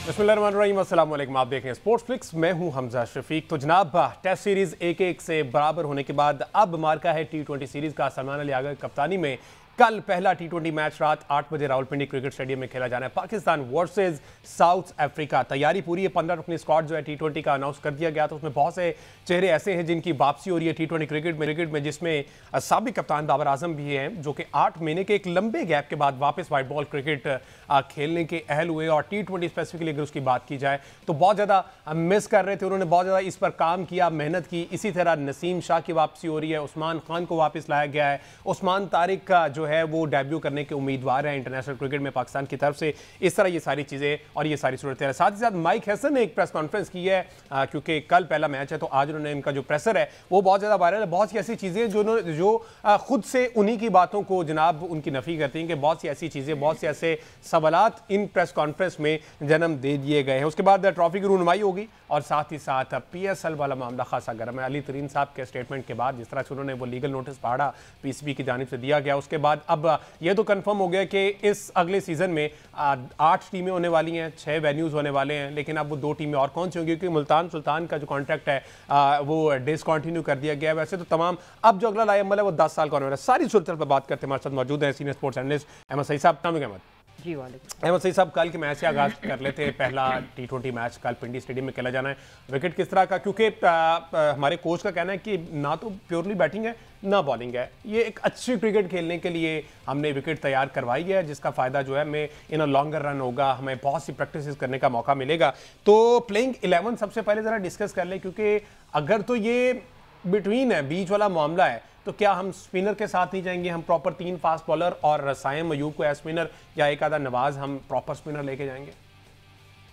बिस्मिल्लाहिर्रहमानिर्रहीम, अस्सलाम वालेकुम। आप देख रहे हैं स्पोर्ट्स फ्लिक्स, मैं हूं हमजा शफीक। तो जनाब, टेस्ट सीरीज 1-1 से बराबर होने के बाद अब मार्का है T20 सीरीज का। सलमान अली आगा की कप्तानी में कल पहला T20 मैच रात 8 बजे रावलपिंडी क्रिकेट स्टेडियम में खेला जाना है। Pakistan versus South Africa. तैयारी पूरी है। 15 रुकनी स्क्वाड जो है T20 का अनाउंस कर दिया गया। तो उसमें बहुत से चेहरे ऐसे हैं जिनकी वापसी हो रही है T20 क्रिकेट में, जिसमें साबिक कप्तान बाबर आजम भी हैं, जो कि 8 महीने के एक लंबे गैप के बाद वापस वाइट बॉल क्रिकेट खेलने के अहल हुए। और T20 स्पेसिफिकली अगर उसकी बात की जाए तो बहुत ज़्यादा मिस कर रहे थे उन्होंने, बहुत ज़्यादा इस पर काम किया, मेहनत की। इसी तरह नसीम शाह की वापसी हो रही है, उस्मान खान को वापस लाया गया है, उस्मान तारिक का जो है वो डेब्यू करने के उम्मीदवार हैं इंटरनेशनल क्रिकेट में पाकिस्तान की तरफ से। इस तरह ये सारी चीज़ें और ये सारी सूरत है। साथ ही साथ माइक हैसन ने एक प्रेस कॉन्फ्रेंस की है, क्योंकि कल पहला मैच है, तो आज उन्होंने इनका जो प्रेसर है वो बहुत ज़्यादा वायरल है। बहुत सी ऐसी चीज़ें जो खुद से उन्हीं की बातों को जनाब उनकी नफ़ी करती हैं कि बहुत सी ऐसी चीज़ें, बहुत से ऐसे सवालात इन प्रेस कॉन्फ्रेंस में जन्म दे दिए गए हैं। उसके बाद ट्रॉफी की रूनुमाई होगी और साथ ही साथ PSL वाला मामला खासा गर्म है। अली तरीन साहब के स्टेटमेंट के बाद जिस तरह से उन्होंने वो लीगल नोटिस पढ़ा PCB की जानिब से दिया गया, उसके बाद अब ये तो कंफर्म हो गया कि इस अगले सीजन में 8 टीमें होने वाली हैं, 6 वेन्यूज़ होने वाले हैं। लेकिन अब वो 2 टीमें और कौन सी होंगी, क्योंकि मुल्तान सुल्तान का जो कॉन्ट्रैक्ट है वो डिसकंटिन्यू कर दिया गया है। वैसे तो तमाम अब जो अगला लाइअमल है वो 10 साल का होने वाला है। सारी सूरत पर बात करते हैं, हमारे साथ मौजूद हैं senior sports analyst Ahmed Saeed साहब। अहमद जी वालेकुम। अहमद सईद साहब, कल के मैच से आगाज कर लेते हैं। पहला T20 मैच कल पिंडी स्टेडियम में खेला जाना है। विकेट किस तरह का, क्योंकि हमारे कोच का कहना है कि ना तो प्योरली बैटिंग है ना बॉलिंग है, ये एक अच्छी क्रिकेट खेलने के लिए हमने विकेट तैयार करवाई है, जिसका फ़ायदा जो है हमें इन अ लॉन्गर रन होगा, हमें बहुत सी प्रैक्टिस करने का मौका मिलेगा। तो प्लेइंग 11 सबसे पहले ज़रा डिस्कस कर लें, क्योंकि अगर तो ये बिटवीन है, बीच वाला मामला है, तो क्या हम स्पिनर के साथ नहीं जाएंगे? हम प्रॉपर 3 फास्ट बॉलर और साइम अयूब को एज स्पिनर या एक आधा नवाज हम प्रॉपर स्पिनर लेके जाएंगे?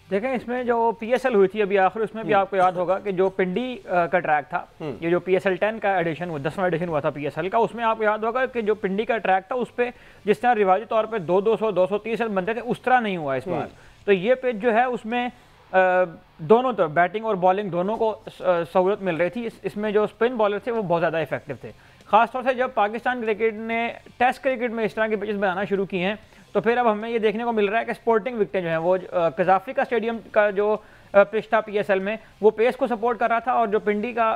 देखें, इसमें जो PSL हुई थी अभी आखिर, उसमें भी आपको याद होगा कि जो पिंडी का ट्रैक था, ये जो PSL 10 का एडिशन हुआ, 10वां एडिशन हुआ था PSL का, उसमें आपको याद होगा कि जो पिंडी का ट्रैक था उस पर जिस तरह रिवाजी तौर पर 200 230 रन बनते थे, उस तरह नहीं हुआ इस बार। तो ये पिच जो है उसमें दोनों तरफ बैटिंग और बॉलिंग दोनों को सहूलत मिल रही थी। इसमें जो स्पिन बॉलर थे वो बहुत ज़्यादा इफेक्टिव थे। खासतौर से जब पाकिस्तान क्रिकेट ने टेस्ट क्रिकेट में इस तरह के पिचेस बनाना शुरू किए हैं, तो फिर अब हमें ये देखने को मिल रहा है कि स्पोर्टिंग विकेटें जो हैं वो कजाफी का स्टेडियम का जो पिच था PSL में, वो पेस को सपोर्ट कर रहा था, और जो पिंडी का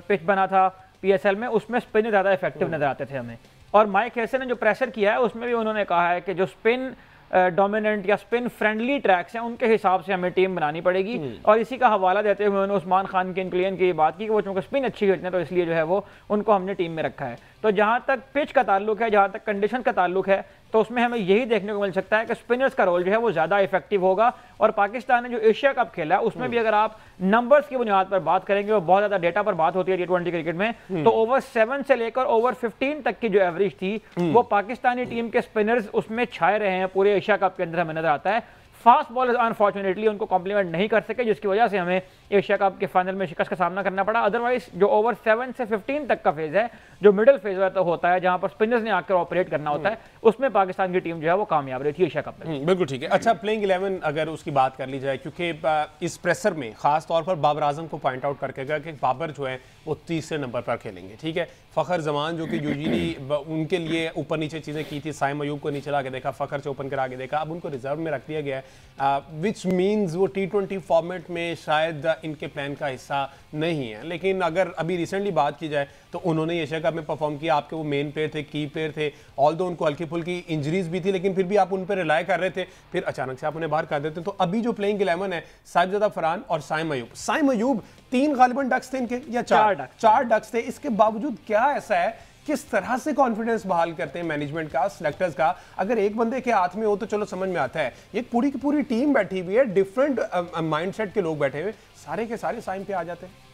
पिच बना था PSL में, उसमें स्पिन ज़्यादा इफेक्टिव नजर आते थे हमें। और माइक हैसन ने जो प्रेशर किया है उसमें भी उन्होंने कहा है कि जो स्पिन डोमिनेंट या स्पिन फ्रेंडली ट्रैक्स हैं उनके हिसाब से हमें टीम बनानी पड़ेगी। और इसी का हवाला देते हुए उन्होंने उस्मान खान के इंक्लियन की बात की कि वो चूँकि स्पिन अच्छी खेलते हैं, तो इसलिए जो है वो उनको हमने टीम में रखा है। तो जहाँ तक पिच का ताल्लुक है, जहाँ तक कंडीशन का ताल्लुक है, तो उसमें हमें यही देखने को मिल सकता है कि स्पिनर्स का रोल जो है वो ज़्यादा इफेक्टिव होगा। और पाकिस्तान ने जो एशिया कप खेला है उसमें भी अगर आप नंबर्स की बुनियाद पर बात करेंगे, और बहुत ज़्यादा डेटा पर बात होती है T20 क्रिकेट में, तो ओवर 7 से लेकर ओवर 15 तक की जो एवरेज थी वो पाकिस्तानी टीम के स्पिनर्स उसमें छाए रहे हैं पूरे एशिया कप के अंदर, हमें नजर आता है। फास्ट बॉलर्स अनफॉर्चुनेटली उनको कॉम्प्लीमेंट नहीं कर सके, जिसकी वजह से हमें एशिया कप के फाइनल में शिकस्त का सामना करना पड़ा। अदरवाइज जो ओवर 7 से 15 तक का फेज है, जो मिडिल फेज होता है, जहां पर स्पिनर्स ने आकर ऑपरेट करना होता है, उसमें पाकिस्तान की टीम जो है वो कामयाब रही थी एशिया कप में। बिल्कुल ठीक है। अच्छा, प्लेइंग 11 अगर उसकी बात कर ली जाए, क्योंकि इस प्रेशर में खास तौर पर बाबर आजम को पॉइंट आउट करके गया कि बाबर जो है वो 30 नंबर पर खेलेंगे, ठीक है। फ़खर जमान जो कि यूजुअली उनके लिए ऊपर नीचे चीज़ें की थी, साइम अयूब को नीचे ला के देखा, फ़खर से ओपन करा के देखा, अब उनको रिजर्व में रख दिया गया है, विच मीन्स वो T20 फॉर्मेट में शायद इनके प्लान का हिस्सा नहीं है। लेकिन अगर अभी रिसेंटली बात की जाए तो उन्होंने एशिया कप में परफॉर्म किया, आपके वो मेन प्लेयर थे, की प्लेयर थे, ऑल्दो उनको हल्की फुल्की इंजरीज भी थी, लेकिन फिर भी आप उन पर रिलाय कर रहे थे, फिर अचानक से आप उन्हें बाहर कर देते। तो अभी जो प्लेइंग 11 है, साहिबजादा फरहान और साइम अयूब 3 गालिबन डक्स थे इनके, या 4 डक्स थे। इसके बावजूद क्या ऐसा है, किस तरह से कॉन्फिडेंस बहाल करते हैं मैनेजमेंट का, सिलेक्टर्स का? अगर एक बंदे के हाथ में हो तो चलो समझ में आता है, ये पूरी की पूरी टीम बैठी हुई है, डिफरेंट माइंडसेट के लोग बैठे हुए, सारे के सारे साइम पे आ जाते हैं।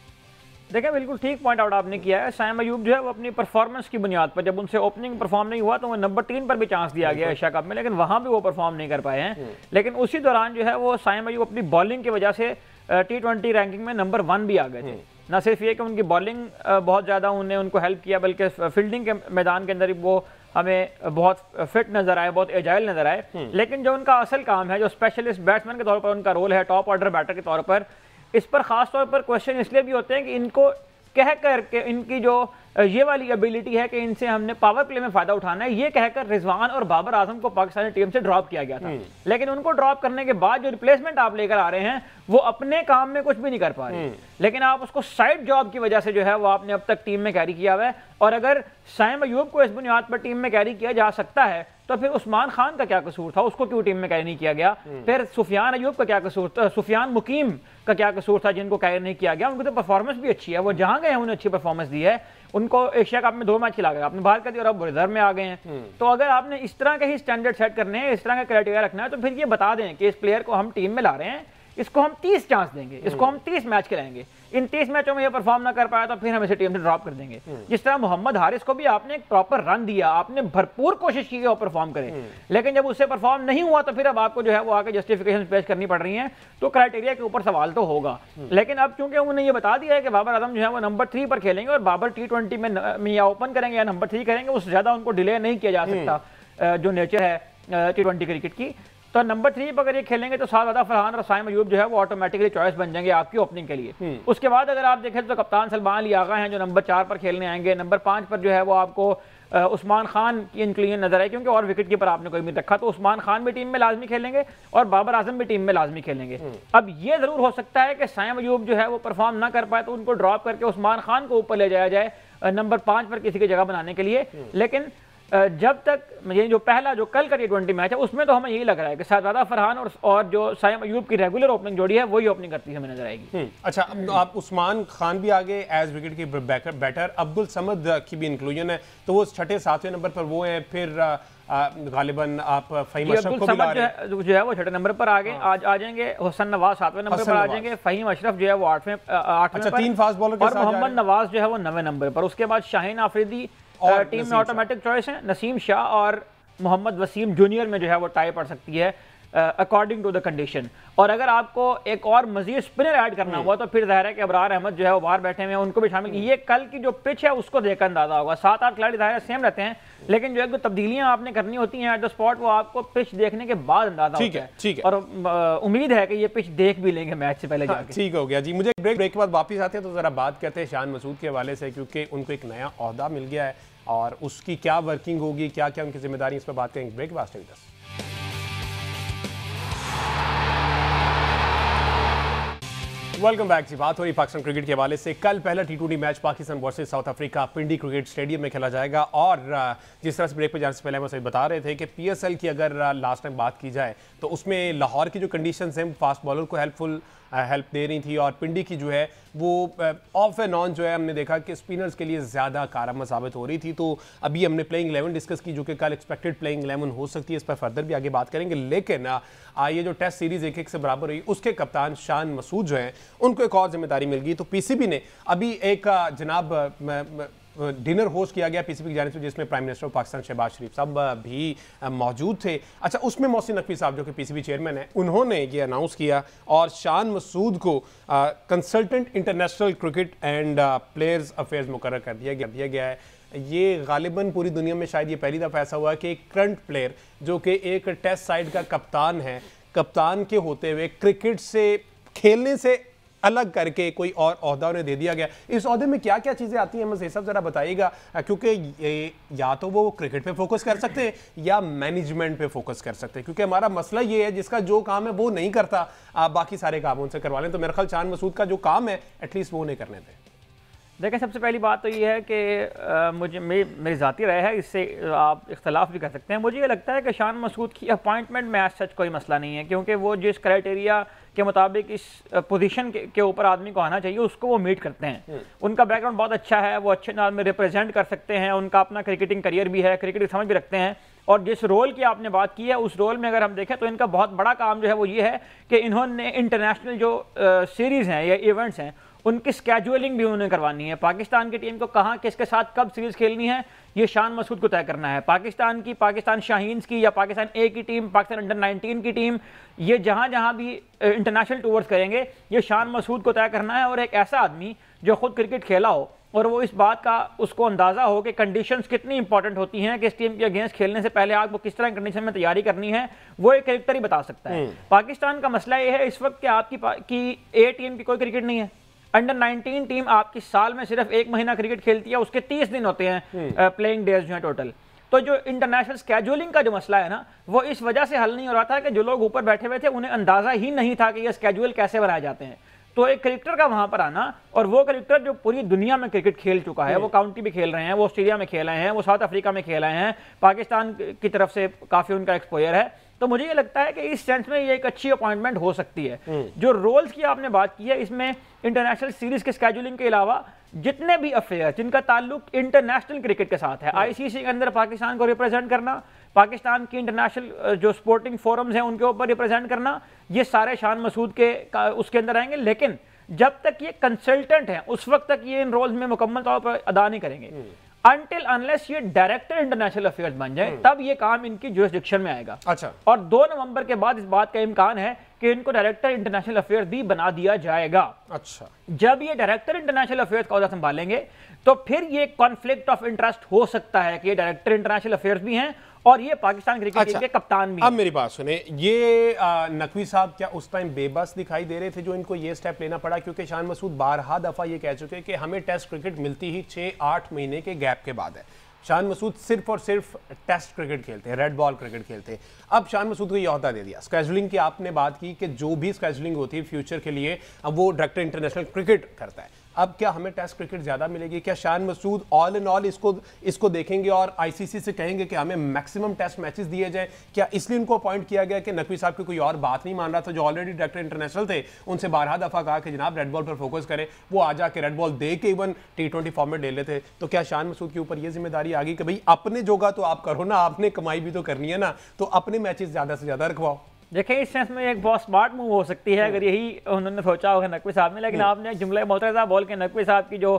देखिए, बिल्कुल ठीक पॉइंट आउट आपने किया है। साइम अयूब जो है वो अपनी परफॉर्मेंस की बुनियाद पर, जब उनसे ओपनिंग परफॉर्म नहीं हुआ तो वो नंबर 3 पर भी चांस दिया गया एशिया कप में, लेकिन वहां भी वो परफॉर्म नहीं कर पाए हैं। लेकिन उसी दौरान जो है वो साइम अयूब अपनी बॉलिंग की वजह से T20 रैंकिंग में नंबर 1 भी आ गए थे। ना सिर्फ ये कि उनकी बॉलिंग बहुत ज़्यादा उनको हेल्प किया, बल्कि फील्डिंग के मैदान के अंदर वो हमें बहुत फिट नजर आए, बहुत एजाइल नजर आए। लेकिन जो उनका असल काम है, जो स्पेशलिस्ट बैट्समैन के तौर पर उनका रोल है, टॉप ऑर्डर बैटर के तौर पर, इस पर खास तौर पर क्वेश्चन इसलिए भी होते हैं कि इनको कह करके इनकी जो ये वाली एबिलिटी है कि इनसे हमने पावर प्ले में फायदा उठाना है, ये कहकर रिजवान और बाबर आजम को पाकिस्तानी टीम से ड्रॉप किया गया था। लेकिन उनको ड्रॉप करने के बाद जो रिप्लेसमेंट आप लेकर आ रहे हैं वो अपने काम में कुछ भी नहीं कर पा रहे, लेकिन आप उसको साइड जॉब की वजह से जो है वो आपने अब तक टीम में कैरी किया हुआ है। और अगर साइम अयूब को इस बुनियाद पर टीम में कैरी किया जा सकता है तो फिर उस्मान खान का क्या कसूर था, उसको क्यों टीम में कैरी नहीं किया गया? फिर सुफियान अयूब का क्या कसूर था, सुफियान मुकीम का क्या कसूर था जिनको कैरी नहीं किया गया? उनकी तो परफॉर्मेंस भी अच्छी है, वो जहां गए हैं उन्होंने अच्छी परफॉर्मेंस दी है। उनको एशिया कप में 2 मैच खिला गया, आपने बाहर कर दिया और अब रिजर्व में आ गए हैं। तो अगर आपने इस तरह के ही स्टैंडर्ड सेट करने हैं, इस तरह का क्राइटेरिया रखना है, तो फिर ये बता दें कि इस प्लेयर को हम टीम में ला रहे हैं, इसको हम 30 चांस देंगे, इसको हम 30 मैच खिलाएंगे, इन 30 मैचों में ये परफॉर्म ना कर पाया तो फिर हम इसे टीम से ड्रॉप कर देंगे। जिस तरह मोहम्मद हारिस को भी आपने एक प्रॉपर रन दिया, आपने भरपूर कोशिश की कि वो परफॉर्म करे, लेकिन जब उससे परफॉर्म नहीं हुआ तो फिर अब आपको जो है वो आके जस्टिफिकेशन पेश करनी पड़ रही हैं। तो क्राइटेरिया के ऊपर सवाल तो होगा, लेकिन अब क्योंकि उन्होंने ये बता दिया है कि बाबर आजम जो है वो नंबर 3 पर खेलेंगे और बाबर T20 में या ओपन करेंगे या नंबर 3 करेंगे, उससे ज्यादा उनको डिले नहीं किया जा सकता जो नेचर है T20 क्रिकेट की। तो नंबर 3 पर अगर ये खेलेंगे तो सादात फरहान और साइम अयूब जो है वो ऑटोमेटिकली चॉइस बन जाएंगे आपकी ओपनिंग के लिए। उसके बाद अगर आप देखें तो कप्तान सलमान अली आगा हैं जो नंबर 4 पर खेलने आएंगे। नंबर 5 पर जो है वो आपको उस्मान खान की इंक्लूजन नजर है, क्योंकि और विकेट कीपर आपने कोई भी रखा, तो उस्मान खान भी टीम में लाजमी खेलेंगे और बाबर आजम भी टीम में लाजमी खेलेंगे। अब ये जरूर हो सकता है कि साइम अयूब जो है वो परफॉर्म ना कर पाए तो उनको ड्रॉप करके उस्मान खान को ऊपर ले जाया जाए नंबर 5 पर किसी की जगह बनाने के लिए। लेकिन जब तक ये जो पहला जो कल का T20 मैच है उसमें तो हमें यही लग रहा है कि शाहजादा फरहान और जो साइम अयूब की रेगुलर ओपनिंग जोड़ी है वही ओपनिंग करती है हमें नजर आएगी। अच्छा, अब आप उस्मान खान भी आगे एज विकेट की बैटर, अब्दुल समद की भी इंक्लूजन है, तो वो 6-7वें नंबर पर वो है। फिर गालिबन आप फहीम अशरफ को भी ला रहे हैं जो है वो 6 नंबर पर आगे आ जाएंगे। हुसैन नवाज 7वें नंबर पर आ जाएंगे। फहीम अशरफ जो है वो 8वें पर, 3 फास्ट बॉलर और मोहम्मद नवाज जो है वो 9वें नंबर पर। उसके बाद शाहीन आफरीदी टीम में ऑटोमेटिक चॉइस है। नसीम शाह और मोहम्मद वसीम जूनियर में जो है वो टाई पड़ सकती है अकॉर्डिंग टू द कंडीशन। और अगर आपको एक और मजीद स्पिनर ऐड करना हुआ तो फिर जाहिर है कि अबरार अहमद जो है वो बाहर बैठे हुए हैं, उनको भी शामिल। ये कल की जो पिच है उसको देखकर अंदाजा होगा। 7-8 खिलाड़ी जाहिर सेम रहते हैं, लेकिन जो है तब्दीलियां आपने करनी होती हैं एट द स्पॉट वो आपको पिच देखने के बाद अंदाजा होता है। ठीक है, और उम्मीद है कि ये पिच देख भी लेंगे मैच से पहले जाके। ठीक हो गया जी। मुझे ब्रेक के बाद वापस आते हैं तो जरा बात करते हैं शान मसूद के हवाले से, क्योंकि उनको एक नया ओहदा मिल गया है और उसकी क्या वर्किंग होगी, क्या क्या उनकी जिम्मेदारी, इस पर बात करेंगे ब्रेक के बाद। वेलकम बैक जी। बात हो रही पाकिस्तान क्रिकेट के हवाले से। कल पहला T20 match Pakistan versus South Africa Pindi cricket stadium में खेला जाएगा। और जिस तरह से ब्रेक पे जाने से पहले हम सही बता रहे थे कि PSL की अगर लास्ट टाइम बात की जाए तो उसमें लाहौर की जो कंडीशंस हैं फास्ट बॉलर को हेल्प दे रही थी, और पिंडी की जो है वो ऑफ एंड ऑन जो है हमने देखा कि स्पिनर्स के लिए ज़्यादा कारगर साबित हो रही थी। तो अभी हमने प्लेइंग 11 डिस्कस की जो कि कल एक्सपेक्टेड प्लेइंग 11 हो सकती है, इस पर फर्दर भी आगे बात करेंगे। लेकिन ये जो टेस्ट सीरीज 1-1 से बराबर हुई उसके कप्तान शान मसूद जो हैं उनको एक और जिम्मेदारी मिल गई। तो PCB ने अभी एक जनाब डिनर होस्ट किया गया PCB की जानिब से, जिसमें prime minister of Pakistan Shahbaz Sharif साहब भी मौजूद थे। अच्छा, उसमें मोहसिन नकवी साहब जो कि PCB चेयरमैन हैं, उन्होंने ये अनाउंस किया और शान मसूद को consultant international cricket and players affairs मुकर्रर कर दिया गया है। ये गालिबन पूरी दुनिया में शायद ये पहली दफ़ा ऐसा हुआ है कि एक करंट प्लेयर जो कि एक टेस्ट साइड का कप्तान है, कप्तान के होते हुए क्रिकेट से खेलने से अलग करके कोई और ओहदा उन्हें दे दिया गया। इस ओहदे में क्या क्या चीज़ें आती हैं मज़े सब ज़रा बताइएगा, क्योंकि या तो वो क्रिकेट पे फोकस कर सकते हैं या मैनेजमेंट पे फोकस कर सकते हैं, क्योंकि हमारा मसला ये है जिसका जो काम है वो नहीं करता, आप बाकी सारे काम उनसे करवा लें। तो मेरे ख्याल शान मसूद का जो काम है एटलीस्ट वो नहीं करने दें। देखिए, सबसे पहली बात तो ये है कि मेरी ज़ाती राय है, इससे आप इख्तलाफ भी कर सकते हैं। मुझे ये लगता है कि शान मसूद की अपॉइंटमेंट में एज सच कोई मसला नहीं है, क्योंकि वो जिस क्राइटेरिया के मुताबिक इस पोजीशन के ऊपर आदमी को आना चाहिए उसको वो मीट करते हैं। उनका बैकग्राउंड बहुत अच्छा है, वो अच्छे नाम में रिप्रेजेंट कर सकते हैं, उनका अपना क्रिकेटिंग करियर भी है, क्रिकेट की समझ भी रखते हैं। और जिस रोल की आपने बात की है उस रोल में अगर हम देखें तो इनका बहुत बड़ा काम जो है वो ये है कि इन्होंने इंटरनेशनल जो सीरीज़ हैं या इवेंट्स हैं उनकी स्केजुअलिंग भी उन्होंने करवानी है। पाकिस्तान की टीम को कहाँ किसके साथ कब सीरीज खेलनी है ये शान मसूद को तय करना है। पाकिस्तान शाहीन्स की या पाकिस्तान ए की टीम, पाकिस्तान अंडर 19 की टीम, ये जहाँ भी इंटरनेशनल टूर्स करेंगे ये शान मसूद को तय करना है। और एक ऐसा आदमी जो खुद क्रिकेट खेला हो और वो इस बात का उसको अंदाज़ा हो कि कंडीशंस कितनी इंपॉर्टेंट होती हैं कि इस टीम के अगेंस्ट खेलने से पहले आपको किस तरह कंडीशन में तैयारी करनी है, वो एक क्रिकेटर ही बता सकता है। पाकिस्तान का मसला ये है इस वक्त कि आपकी ए टीम की कोई क्रिकेट नहीं है, अंडर 19 टीम आपकी साल में सिर्फ 1 महीना क्रिकेट खेलती है, उसके 30 दिन होते हैं प्लेइंग डेज जो है टोटल। तो जो इंटरनेशनल स्केड्यूलिंग का जो मसला है ना, वो इस वजह से हल नहीं हो रहा था कि जो लोग ऊपर बैठे हुए थे उन्हें अंदाजा ही नहीं था कि ये स्केड्यूल कैसे बनाए जाते हैं। तो एक क्रिकेटर का वहां पर आना, और वो क्रिकेटर जो पूरी दुनिया में क्रिकेट खेल चुका है, वो काउंटी भी खेल रहे हैं, वो ऑस्ट्रेलिया में खेल रहे हैं, वो साउथ अफ्रीका में खेल रहे हैं, पाकिस्तान की तरफ से काफी उनका एक्सपोजर है। तो मुझे ये लगता है कि इस सेंस में ये एक अच्छी अपॉइंटमेंट हो सकती है। जो रोल्स की आपने बात की है, इसमें इंटरनेशनल सीरीज के स्केड्यूलिंग के अलावा जितने भी अफेयर जिनका ताल्लुक इंटरनेशनल क्रिकेट के साथ है, आईसीसी के अंदर पाकिस्तान को रिप्रेजेंट करना, पाकिस्तान की इंटरनेशनल जो स्पोर्टिंग फोरम्स हैं उनके ऊपर रिप्रेजेंट करना, ये सारे शान मसूद के उसके अंदर आएंगे। लेकिन जब तक ये कंसल्टेंट हैं उस वक्त तक ये इन रोल्स में मुकम्मल तौर पर अदा नहीं करेंगे। अनटिल अनलेस ये डायरेक्टर इंटरनेशनल अफेयर्स बन जाए तब ये काम इनकी जुरिसडिक्शन में आएगा। अच्छा। और 2 नवंबर के बाद इस बात का इम्कान है कि इनको डायरेक्टर इंटरनेशनल अफेयर्स भी बना दिया जाएगा। अच्छा। जब ये डायरेक्टर इंटरनेशनल अफेयर्स का ओहदा संभालेंगे तो फिर ये कॉन्फ्लिक्ट ऑफ इंटरेस्ट हो सकता है कि ये डायरेक्टर इंटरनेशनल अफेयर्स भी हैं और ये पाकिस्तान क्रिकेट टीम के कप्तान भी। अब मेरी बात सुने, ये नकवी साहब क्या उस टाइम बेबस दिखाई दे रहे थे जो इनको ये स्टेप लेना पड़ा? क्योंकि शान मसूद बारहा दफा ये कह चुके कि हमें टेस्ट क्रिकेट मिलती ही 6-8 महीने के गैप के बाद है। शान मसूद सिर्फ और सिर्फ टेस्ट क्रिकेट खेलते हैं, रेड बॉल क्रिकेट खेलते हैं। अब शान मसूद को ये ओहदा दे दिया। स्केड्यूलिंग की आपने बात की कि जो भी स्केड्यूलिंग होती है फ्यूचर के लिए, अब वो डायरेक्टर इंटरनेशनल क्रिकेट करता है। अब क्या हमें टेस्ट क्रिकेट ज्यादा मिलेगी? क्या Shan Masood all in all इसको देखेंगे और आईसीसी से कहेंगे कि हमें मैक्सिमम टेस्ट मैचेस दिए जाएं? क्या इसलिए उनको अपॉइंट किया गया कि नकवी साहब की कोई और बात नहीं मान रहा था, जो ऑलरेडी डायरेक्टर इंटरनेशनल थे, उनसे 12 दफा कहा कि जनाब रेड बॉल पर फोकस करें, वो आ जाके रेड बॉल दे के इवन T20 फॉर्मेट ले लेते? तो क्या शान मसूद के ऊपर ये जिम्मेदारी आ गई कि भाई अपने जोगा तो आप करो ना, आपने कमाई भी तो करनी है ना, तो अपने मैचेस ज्यादा से ज्यादा रखवाओ? देखिए, इस सेंस में एक बहुत स्मार्ट मूव हो सकती है अगर यही उन्होंने सोचा होगा नकवी साहब ने। लेकिन आपने जुमला मोतरज़ा बोल के नकवी साहब की जो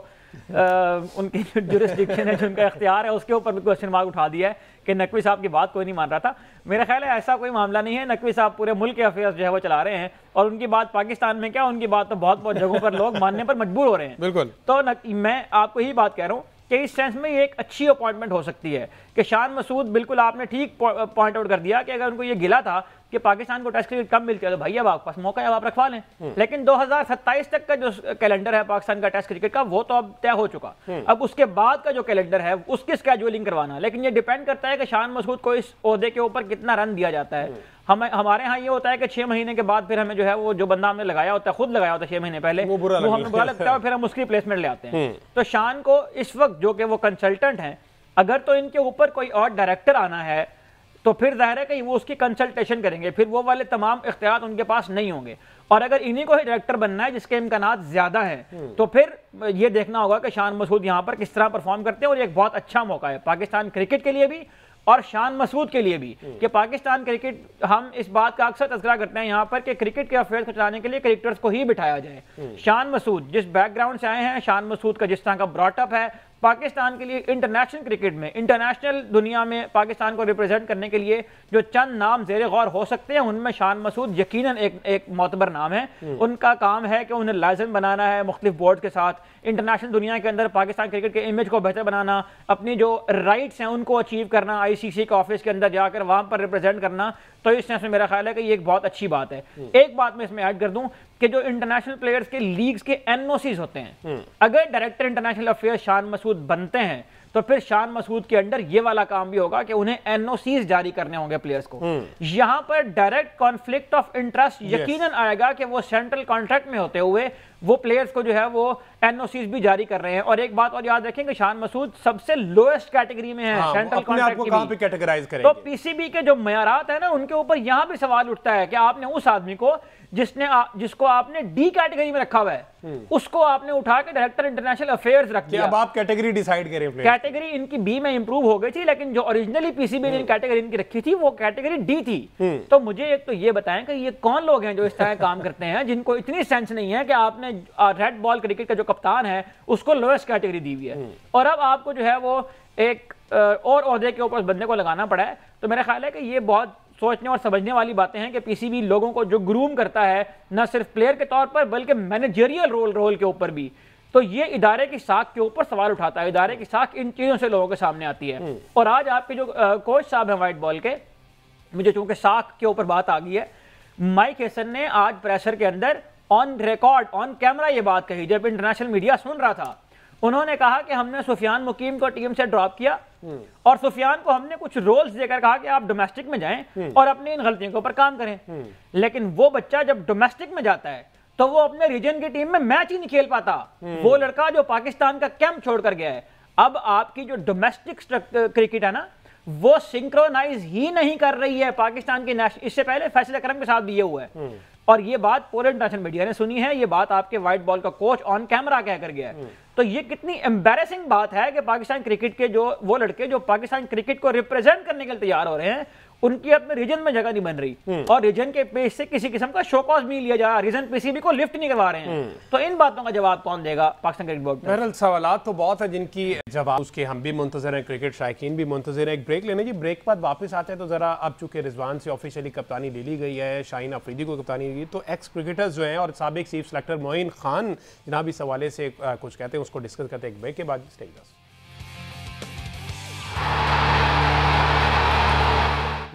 उनकी जुरिसडिक्शन है, जो उनका इख्तियार है, उसके ऊपर भी क्वेश्चन मार्क उठा दिया है कि नकवी साहब की बात कोई नहीं मान रहा था। मेरा ख्याल है ऐसा कोई मामला नहीं है। नकवी साहब पूरे मुल्क के अफेयर्स जो है वो चला रहे हैं और उनकी बात पाकिस्तान में क्या, उनकी बात तो बहुत बहुत जगहों पर लोग मानने पर मजबूर हो रहे हैं। बिल्कुल। तो मैं आपको यही बात कह रहा हूँ कि इस सेंस में ये एक अच्छी अपॉइंटमेंट हो सकती है कि शान मसूद, बिल्कुल आपने ठीक पॉइंट आउट कर दिया कि अगर उनको ये गिला था कि पाकिस्तान को टेस्ट क्रिकेट कम मिलती है तो भाई अब आपके पास मौका है, आप रखवा लें। लेकिन 2027 तक का जो कैलेंडर है पाकिस्तान का टेस्ट क्रिकेट का, वो तो अब तय हो चुका। अब उसके बाद का जो कैलेंडर है उसकी स्केड्यूलिंग करवाना, लेकिन ये डिपेंड करता है कि शान मसूद को इस ओहदे के ऊपर कितना रन दिया जाता है। हमारे यहाँ ये होता है कि 6 महीने के बाद फिर हमें जो है वो जो बंदा हमने लगाया होता है, खुद लगाया होता है 6 महीने पहले, वो हमें बुरा लगता है और फिर हम उसकी रिप्लेसमेंट ले आते हैं। तो शान को इस वक्त जो कि वो कंसल्टेंट हैं, अगर तो इनके ऊपर कोई और डायरेक्टर आना है तो फिर जाहिर है कि वो उसकी कंसल्टेशन करेंगे, फिर वो वाले तमाम इख्तियार उनके पास नहीं होंगे। और अगर इन्हीं को ही डायरेक्टर बनना है जिसके इम्कानात ज्यादा हैं, तो फिर ये देखना होगा कि शान मसूद यहाँ पर किस तरह परफॉर्म करते हैं। और एक बहुत अच्छा मौका है पाकिस्तान क्रिकेट के लिए भी और शान मसूद के लिए भी कि पाकिस्तान क्रिकेट, हम इस बात का अक्सर तज़किरा करते हैं यहाँ पर कि क्रिकेट के अफेयर्स को चलाने के लिए क्रिकेटर्स को ही बिठाया जाए। शान मसूद जिस बैकग्राउंड से आए हैं, शान मसूद का जिस तरह का ब्रॉटअप है, पाकिस्तान के लिए इंटरनेशनल क्रिकेट में, इंटरनेशनल दुनिया में पाकिस्तान को रिप्रेजेंट करने के लिए जो चंद नाम ज़ेरे गौर हो सकते हैं, उनमें शान मसूद यकीनन एक मोतबर नाम है। उनका काम है कि उन्हें लाइसेंस बनाना है मुख्तलिफ बोर्ड के साथ, इंटरनेशनल दुनिया के अंदर पाकिस्तान क्रिकेट के इमेज को बेहतर बनाना, अपनी जो राइट्स हैं उनको अचीव करना, आईसीसी के ऑफिस के अंदर जाकर वहां पर रिप्रेजेंट करना। तो इस सेंस में मेरा ख्याल है कि ये एक बहुत अच्छी बात है। एक बात मैं इसमें ऐड कर दूं कि जो इंटरनेशनल प्लेयर्स के लीग्स के एनओसीज होते हैं, अगर director international affairs Shan Masood बनते हैं तो फिर शान मसूद के अंडर ये वाला काम भी होगा कि उन्हें एनओसीज जारी करने होंगे प्लेयर्स को। यहां पर डायरेक्ट कॉन्फ्लिक्ट ऑफ इंटरेस्ट यकीनन आएगा कि वो सेंट्रल कॉन्ट्रैक्ट में होते हुए वो प्लेयर्स को जो है वो एनओसीज भी जारी कर रहे हैं। और एक बात और याद रखें कि शान मसूद सबसे लोएस्ट कैटेगरी में है सेंट्रल कॉन्ट्रैक्ट की। कहां पे कैटेगराइज करेंगे? तो पीसीबी के जो मयारात है ना, उनके ऊपर यहां भी सवाल उठता है कि आपने उस आदमी को जिसको आपने डी कैटेगरी में रखा हुआ है, उसको आपने उठा के डायरेक्टर इंटरनेशनल अफेयर्स रख दिया। अब आप कैटेगरी डिसाइड करें। कैटेगरी इनकी बी में इंप्रूव हो गई थी, लेकिन जो ओरिजिनली पीसीबी ने कैटेगरी इनकी रखी थी वो कैटेगरी डी थी। तो मुझे एक तो ये बताएं कि ये कौन लोग हैं जो इस तरह काम करते हैं, जिनको इतनी सेंस नहीं है कि आपने रेड बॉल क्रिकेट का जो कप्तान है उसको लोएस्ट कैटेगरी दी हुई है, और अब आपको जो है वो एक और ओहदे के ऊपर बंदे को लगाना पड़ा है। तो मेरा ख्याल है कि ये बहुत सोचने और समझने वाली बातें हैं कि पीसीबी लोगों को जो ग्रूम करता है, न सिर्फ प्लेयर के तौर पर बल्कि मैनेजरियल रोल के ऊपर भी, तो ये इदारे की साख के ऊपर सवाल उठाता है। इदारे की साख इन चीज़ों से लोगों के सामने आती है। और आज आपके जो कोच साहब हैं वाइट बॉल के, मुझे चूंकि साख के ऊपर बात आ गई है, माइक हेसन ने आज प्रेशर के अंदर ऑन रिकॉर्ड, ऑन कैमरा ये बात कही जब इंटरनेशनल मीडिया सुन रहा था। उन्होंने कहा कि हमने सुफियान मुकीम को टीम से ड्रॉप किया और सुफियान को हमने कुछ रोल्स देकर कहा कि आप डोमेस्टिक में जाएं और अपनी इन गलतियों के ऊपर काम करें। लेकिन वो बच्चा जब डोमेस्टिक में जाता है तो वो अपने रीजन की टीम में मैच ही नहीं खेल पाता। वो लड़का जो पाकिस्तान का कैंप छोड़कर गया है, अब आपकी जो डोमेस्टिक क्रिकेट है ना, वो सिंक्रोनाइज ही नहीं कर रही है पाकिस्तान की नेशनल। इससे पहले फैसल अकरम के साथ भी ये हुआ है और ये बात पूरे इंटरनेशनल मीडिया ने सुनी है। ये बात आपके व्हाइट बॉल का कोच ऑन कैमरा कहकर गया है। तो ये कितनी एम्बैरेसिंग बात है कि पाकिस्तान क्रिकेट के जो वो लड़के जो पाकिस्तान क्रिकेट को रिप्रेजेंट करने के लिए तैयार हो रहे हैं, उनकी अपने रीजन में जगह नहीं बन रही और रीजन के पेज से किसी किस्म का शोकॉज नहीं लिया जा रहा, रीजन पीसीबी को लिफ्ट नहीं करवा रहे हैं। तो इन बातों का जवाब कौन देगा पाकिस्तान क्रिकेट बोर्ड? बहरहाल सवालात तो बहुत है जिनकी जवाब उसके हम भी मुंतजर हैं, क्रिकेट शायकीन भी मुंतजर है। एक ब्रेक लेने की, ब्रेक बाद वापस आते हैं तो जरा अब चूंकि रिजवान से ऑफिशियली कप्तानी ले ली गई है, शाहीन अफरीदी को कप्तानी ली, तो एक्स क्रिकेटर्स जो हैं और साबिक चीफ सेलेक्टर मोइन खान जनाब इस हवाले से कुछ कहते हैं, उसको डिस्कस करते हैं एक ब्रेक के बाद। Stay with us.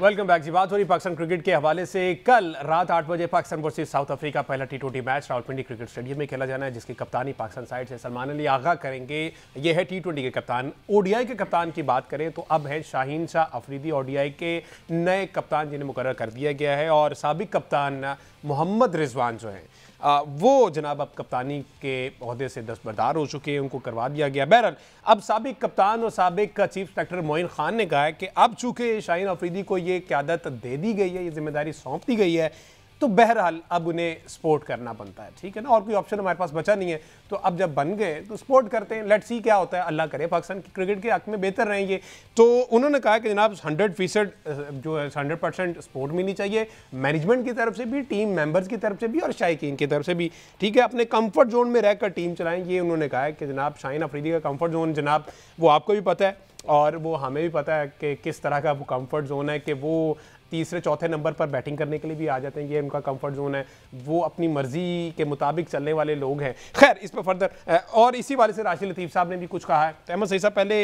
Welcome back जी। बात हो रही पाकिस्तान क्रिकेट के हवाले से। कल रात 8 बजे पाकिस्तान वर्सेस साउथ अफ्रीका पहला T20 match Rawalpindi cricket stadium में खेला जाना है, जिसकी कप्तानी पाकिस्तान साइड से सलमान अली आगा करेंगे। ये है T20 के कप्तान। ODI के कप्तान की बात करें तो अब है शाहीन शाह अफरीदी, ODI के नए कप्तान जिन्हें मुकर्रर कर दिया गया है, और साबिक कप्तान मोहम्मद रिजवान जो हैं वो जनाब अब कप्तानी के ओहदे से दस्तबरदार हो चुके हैं, उनको करवा दिया गया। बहरहाल अब साबिक कप्तान और साबिक चीफ सेलेक्टर मोइन खान ने कहा है कि अब चूंकि शाहीन अफरीदी को ये क़यादत दे दी गई है, ये जिम्मेदारी सौंप दी गई है, तो बहरहाल अब उन्हें सपोर्ट करना बनता है, ठीक है ना, और कोई ऑप्शन हमारे पास बचा नहीं है। तो अब जब बन गए तो सपोर्ट करते हैं, लेट्स सी क्या होता है, अल्लाह करे पाकिस्तान की क्रिकेट के हक में बेहतर रहेंगे। तो उन्होंने कहा कि जनाब 100% जो है 100% सपोर्ट मिलनी चाहिए मैनेजमेंट की तरफ से भी, टीम मेंबर्स की तरफ से भी और शायकीन की तरफ से भी, ठीक है। अपने कंफर्ट जोन में रहकर टीम चलाएं, ये उन्होंने कहा है कि जनाब शाहीन अफरीदी का कंफर्ट जोन जनाब वो आपको भी पता है और वो हमें भी पता है कि किस तरह का वो कंफर्ट जोन है, कि वो तीसरे चौथे नंबर पर बैटिंग करने के लिए भी आ जाते हैं, ये उनका कंफर्ट जोन है, वो अपनी मर्जी के मुताबिक चलने वाले लोग हैं। खैर इस पर फर्दर और इसी वाले से राशिद लतीफ़ साहब ने भी कुछ कहा है। तो अहमद सईद साहब, पहले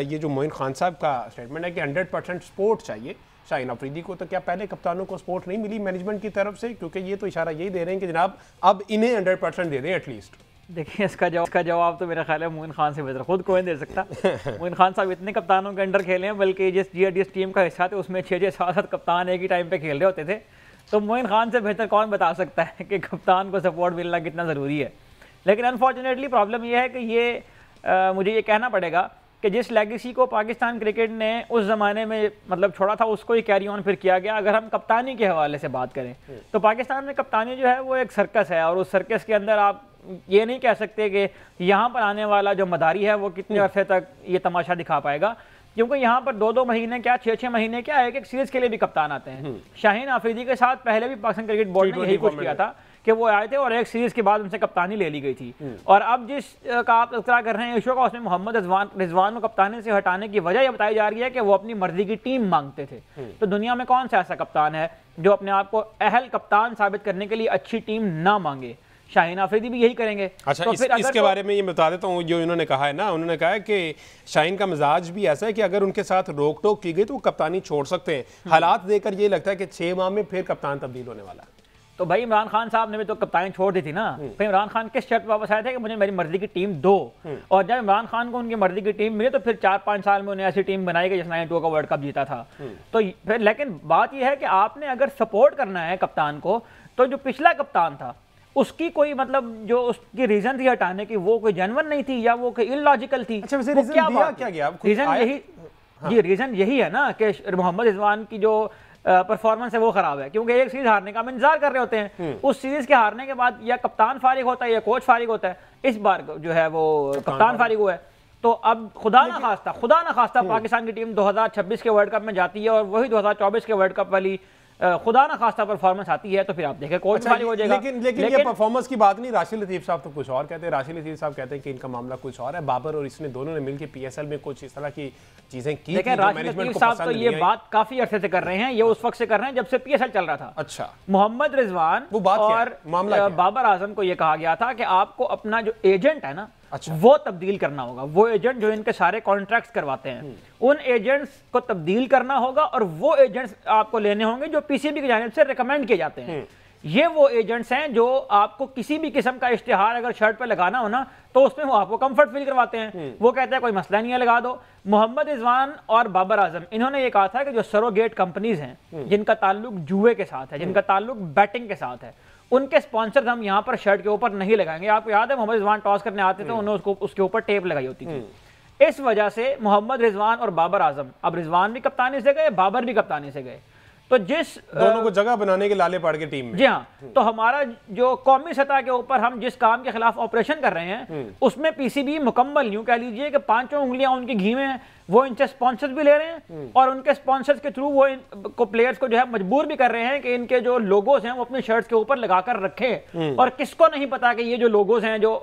ये जो मोइन खान साहब का स्टेटमेंट है कि 100% सपोर्ट चाहिए शाहीन अफरीदी को, तो क्या पहले कप्तानों को सपोर्ट नहीं मिली मैनेजमेंट की तरफ से? क्योंकि ये तो इशारा यही दे रहे हैं कि जनाब अब इन्हें 100% दे दें एटलीस्ट। देखिए इसका जवाब तो मेरा ख्याल है मोइन खान से बेहतर खुद कोई नहीं दे सकता। मोइन खान साहब इतने कप्तानों के अंडर खेले हैं, बल्कि जिस टीम का हिस्सा थे उसमें 6-6 7 कप्तान एक ही टाइम पे खेल रहे होते थे। तो मोइन खान से बेहतर कौन बता सकता है कि कप्तान को सपोर्ट मिलना कितना ज़रूरी है। लेकिन अनफॉर्चुनेटली प्रॉब्लम यह है कि ये मुझे ये कहना पड़ेगा कि जिस लेगेसी को पाकिस्तान क्रिकेट ने उस ज़माने में मतलब छोड़ा था, उसको ही कैरी ऑन फिर किया गया। अगर हम कप्तानी के हवाले से बात करें तो पाकिस्तान में कप्तानी जो है वो एक सर्कस है, और उस सर्कस के अंदर आप ये नहीं कह सकते कि यहाँ पर आने वाला जो मदारी है वो कितने अरसे तक ये तमाशा दिखा पाएगा, क्योंकि यहाँ पर 2-2 महीने क्या 6-6 महीने क्या एक सीरीज के लिए भी कप्तान आते हैं। शाहीन अफरीदी के साथ पहले भी पाकिस्तान क्रिकेट बोर्ड ने यही कुछ किया था कि वो आए थे और एक सीरीज के बाद उनसे कप्तानी ले ली गई थी। और अब जिस का आप तज़किरा कर रहे हैं इशू का, उसमें मोहम्मद रिजवान को कप्तानी से हटाने की वजह यह बताई जा रही है कि वो अपनी मर्जी की टीम मांगते थे। तो दुनिया में कौन सा ऐसा कप्तान है जो अपने आप को अहल कप्तान साबित करने के लिए अच्छी टीम ना मांगे? शाहीन अफरीदी भी यही करेंगे। अच्छा, तो इसके बारे में ये बता देता हूँ, जो इन्होंने कहा है ना, उन्होंने कहा है कि शाहीन का मिजाज भी ऐसा है कि अगर उनके साथ रोक टोक की गई तो वो कप्तानी छोड़ सकते हैं। हालात देखकर ये लगता है कि 6 माह में फिर कप्तान तब्दील होने वाला है। तो भाई इमरान खान साहब ने भी तो कप्तानी छोड़ दी थी ना। फिर इमरान खान किस शर्त वापस आए थे कि मुझे मेरी मर्जी की टीम दो, और जब इमरान खान को उनकी मर्जी की टीम मिली तो फिर 4-5 साल में उन्हें ऐसी टीम बनाई गई जिसने 92 का वर्ल्ड कप जीता था। तो फिर लेकिन बात यह है कि आपने अगर सपोर्ट करना है कप्तान को, तो जो पिछला कप्तान था उसकी कोई मतलब जो उसकी रीजन थी हटाने की वो कोई जेन्युइन नहीं थी या वो कोई इलॉजिकल थी। अच्छा, वैसे रीजन दिया क्या गया? रीजन यही जी रीजन यही है ना कि मोहम्मद रिजवान की जो परफॉर्मेंस है वो खराब है, क्योंकि एक सीरीज हारने का हम इंतजार कर रहे होते हैं। उस सीरीज के हारने के बाद या कप्तान फारिग होता है या कोच फारिग होता है। इस बार जो है वो कप्तान फारिग हुआ है, तो अब खुदा ना खास्ता पाकिस्तान की टीम 2026 के वर्ल्ड कप में जाती है और वही 2024 के वर्ल्ड कप वाली खुदा ना खास्ता परफॉर्मेंस आती है, तो फिर आप देखें कोच फारिग हो जाएगा। लेकिन ये परफॉर्मेंस की बात नहीं। राशिद लतीफ़ साहब तो कुछ और कहते हैं। राशिद लतीफ़ साहब कहते हैं कि इनका मामला कुछ और है। बाबर और इसने दोनों ने मिलकर PSL में कुछ इस तरह की चीजें की। लेकिन राशिद लतीफ़ साहब तो ये बात काफी अरसे से कर रहे हैं, ये उस वक्त से कर रहे हैं जब से PSL चल रहा था। अच्छा, मोहम्मद रिजवान और बाबर आजम को यह कहा गया था कि आपको अपना जो एजेंट है ना, अच्छा, वो तब्दील करना होगा। वो एजेंट जो इनके सारे कॉन्ट्रैक्ट्स करवाते हैं, उन एजेंट्स को तब्दील करना होगा और वो एजेंट्स आपको लेने होंगे जो PCB की जानिब से रिकमेंड किए जाते हैं। ये वो एजेंट्स हैं जो आपको किसी भी किस्म का इश्तिहार अगर शर्ट पे लगाना हो ना तो उसमें वो आपको कंफर्ट फील करवाते हैं। वो कहते हैं कोई मसला नहीं है, लगा दो। मोहम्मद रिजवान और बाबर आजम इन्होंने ये कहा था कि जो सरोगेट कंपनीज हैं जिनका ताल्लुक जुए के साथ है, जिनका ताल्लुक बैटिंग के साथ है, उनके स्पॉन्सर्स हम यहाँ पर शर्ट के ऊपर नहीं लगाएंगे। आपको याद है मोहम्मद रिजवान टॉस करने आते थे, उन्होंने उसके ऊपर टेप लगाई होती थी। इस वजह से मोहम्मद रिजवान और बाबर आजम, अब रिजवान भी कप्तानी से गए, बाबर भी कप्तानी से गए, तो जिस दोनों को जगह बनाने के लाले पड़ के टीम में। जी हाँ, तो हमारा जो कौमी सतह के ऊपर हम जिस काम के खिलाफ ऑपरेशन कर रहे हैं उसमें पीसीबी मुकम्मल यूं कह लीजिए कि पांचों उंगलियां उनकी घी में हैं। वो इनसे स्पॉन्सर्स भी ले रहे हैं और उनके स्पॉन्सर्स के थ्रू वो को प्लेयर्स को जो है मजबूर भी कर रहे हैं कि इनके जो लोगोस हैं वो अपने शर्ट्स के ऊपर लगाकर रखें। और किसको नहीं पता कि ये जो लोगोस हैं जो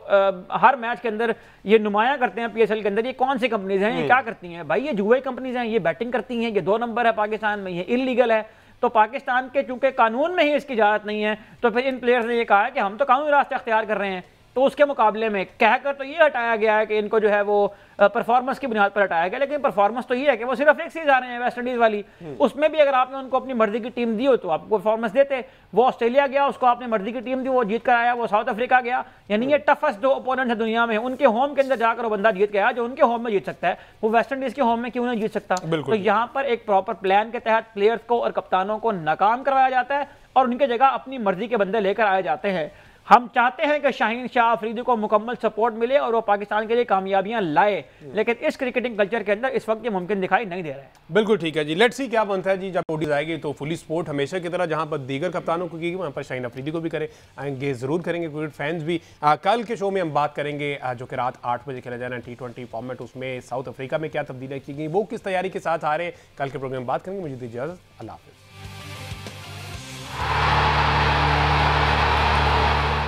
हर मैच के अंदर ये नुमाया करते हैं पीएसएल के अंदर, ये कौन सी कंपनीज हैं, ये क्या करती हैं? भाई ये जुए कंपनीज हैं, ये बैटिंग करती हैं, ये 2 नंबर है पाकिस्तान में, ये इलीगल है। तो पाकिस्तान के चूंकि कानून में ही इसकी इजाजत नहीं है, तो फिर इन प्लेयर्स ने ये कहा है कि हम तो कानूनी रास्ते अख्तियार कर रहे हैं। तो उसके मुकाबले में कहकर तो ये हटाया गया है कि इनको जो है वो परफॉर्मेंस की बुनियाद पर हटाया गया, लेकिन परफॉर्मेंस तो ये है कि वो सिर्फ एक सीरीज आ रहे हैं वेस्ट इंडीज वाली, उसमें भी अगर आपने उनको अपनी मर्जी की टीम दी हो तो आपको परफॉर्मेंस देते। वो ऑस्ट्रेलिया गया, उसको आपने मर्जी की टीम दी, वो जीत कर आया। वो साउथ अफ्रीका गया, यानी ये टफेस्ट जो ओपोनेंट है दुनिया में, उनके होम के अंदर जाकर वो बंदा जीत गया जो उनके होम में जीत सकता है, वो वेस्ट इंडीज के होम में क्यों नहीं जीत सकता? तो यहाँ पर एक प्रॉपर प्लान के तहत प्लेयर्स को और कप्तानों को नाकाम करवाया जाता है और उनकी जगह अपनी मर्जी के बंदे लेकर आए जाते हैं। हम चाहते हैं कि शाहीन शाह अफरीदी को मुकम्मल सपोर्ट मिले और वो पाकिस्तान के लिए कामयाबियां लाए, लेकिन इस क्रिकेटिंग कल्चर के अंदर इस वक्त ये मुमकिन दिखाई नहीं दे रहा है। बिल्कुल ठीक है जी, लेट्स सी क्या बनता है जी। जब ओडीज आएगी तो फुली सपोर्ट हमेशा की तरह जहां पर दीगर कप्तानों को की वहां पर शाहीन अफरीदी को भी आएंगे, जरूर करेंगे। क्रिकेट फैंस भी कल के शो में हम बात करेंगे जो कि रात 8 बजे खेला जा रहा है T20 फॉर्मेट, उसमें साउथ अफ्रीका में क्या तब्दीलियां की गई, वो किस तैयारी के साथ आ रहे हैं, कल के प्रोग्राम में बात करेंगे। मुझे दीजिए इजाजत, अल्लाह हाफिज़।